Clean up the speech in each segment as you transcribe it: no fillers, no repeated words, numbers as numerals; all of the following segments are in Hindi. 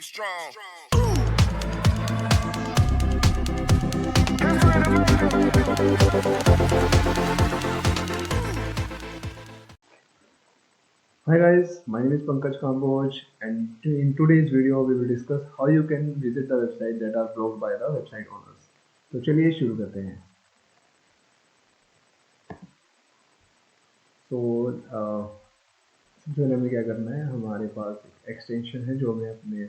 strong. Hi guys, my name is Pankaj Kamboj and in today's video we will discuss how you can visit the website that are blocked by the website owners. तो चलिए शुरू करते हैं। तो सबसे पहले हमें क्या करना है, हमारे पास एक एक्सटेंशन है जो हमें अपने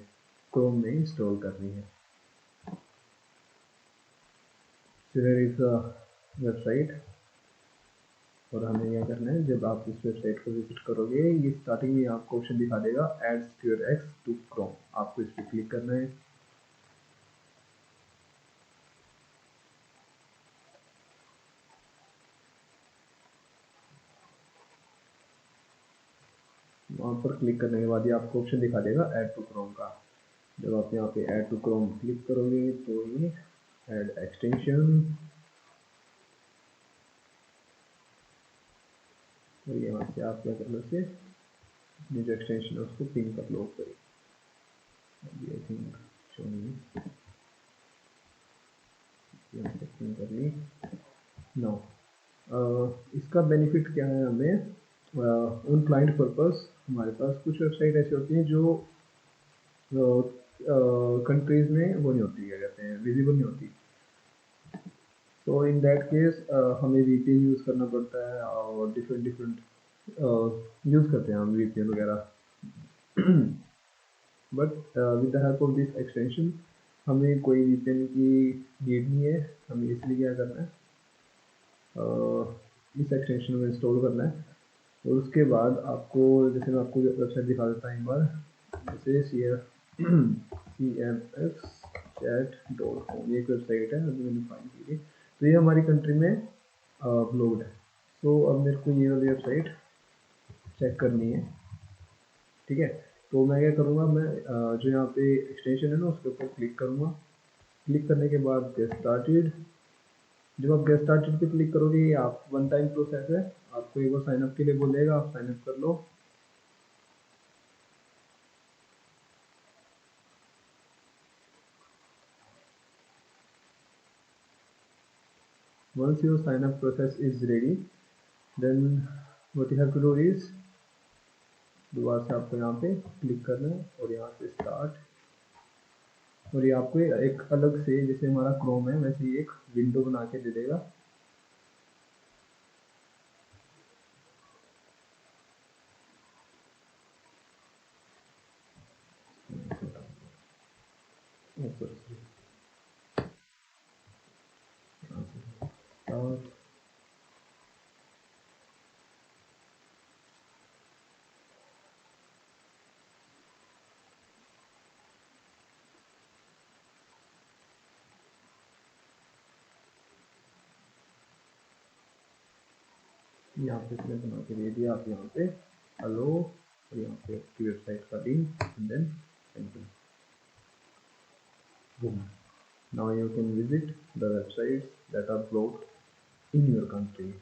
क्रोम में इंस्टॉल करनी है। So here is the website और हमें क्या करना है, जब आप इस वेबसाइट को विजिट करोगे ये स्टार्टिंग में आपको ऑप्शन दिखा देगा एड SquareX टू क्रोम, आपको इस पर क्लिक करना है। वहाँ पर क्लिक करने के बाद ये आपको ऑप्शन दिखा देगा ऐड टू क्रोम का। जब आप यहाँ पे ऐड टू क्रोम क्लिक करोगे तो ये ऐड एक्सटेंशन, और यहाँ से आप क्या करना से अपनी जो एक्सटेंशन है उसको पिन कर लो ऊपर। अभी आई थिंक यहाँ से पिन कर ली। नो, इसका बेनिफिट क्या है हमें, ऑन क्लाइंट पर्पस हमारे पास कुछ वेबसाइट ऐसी होती हैं जो कंट्रीज में वो नहीं होती, क्या कहते हैं, विजिबल नहीं होती। तो इन दैट केस हमें VPN यूज़ करना पड़ता है और डिफरेंट यूज़ करते हैं हम VPN वगैरह। But with the help of this extension हमें कोई VPN की नीड नहीं है। हमें इसलिए क्या करना है, इस एक्सटेंशन को इंस्टॉल करना है और उसके बाद आपको, जैसे मैं आपको वेबसाइट दिखा देता हूँ एक बार, जैसे cmfchat.com एक वेबसाइट है, अभी मैंने फाइंड की थी। तो ये हमारी कंट्री में अपलोड है। तो अब मेरे को ये वाली वेबसाइट चेक करनी है, ठीक है। तो मैं क्या करूँगा, मैं जो यहाँ पे एक्सटेंशन है ना उसके ऊपर क्लिक करूँगा। क्लिक करने के बाद गेट स्टार्टेड, जब आप गेट स्टार्टेड पे क्लिक करोगे ये आप वन टाइम प्रोसेस है, आपको एक बार साइन अप के लिए बोलेगा, आप साइन अप कर लो। Once your sign up process is ready, then what you have to do is दोबारा से आपको यहाँ पे क्लिक करना है और यहाँ से स्टार्ट, और ये आपको एक अलग से, जैसे हमारा क्रोम है वैसे ही एक विंडो बना के दे देगा। यहाँ पे इसने बना के दे दिया, आप यहाँ पे हेलो और यहाँ पे आपकी वेबसाइट का link and then enter, boom. Now you can visit the websites that are blocked in your country.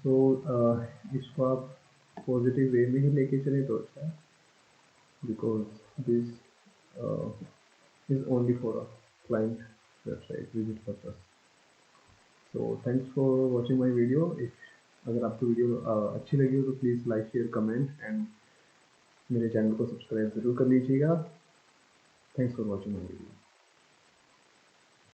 So इसको आप पॉजिटिव वे में ही लेके चले तो अच्छा है, because this uh, is only for a client website visit purpose. So thanks for watching my video. if अगर आपको वीडियो अच्छी लगी हो तो please like share comment and मेरे चैनल को सब्सक्राइब ज़रूर कर लीजिएगा। Thanks for watching my video.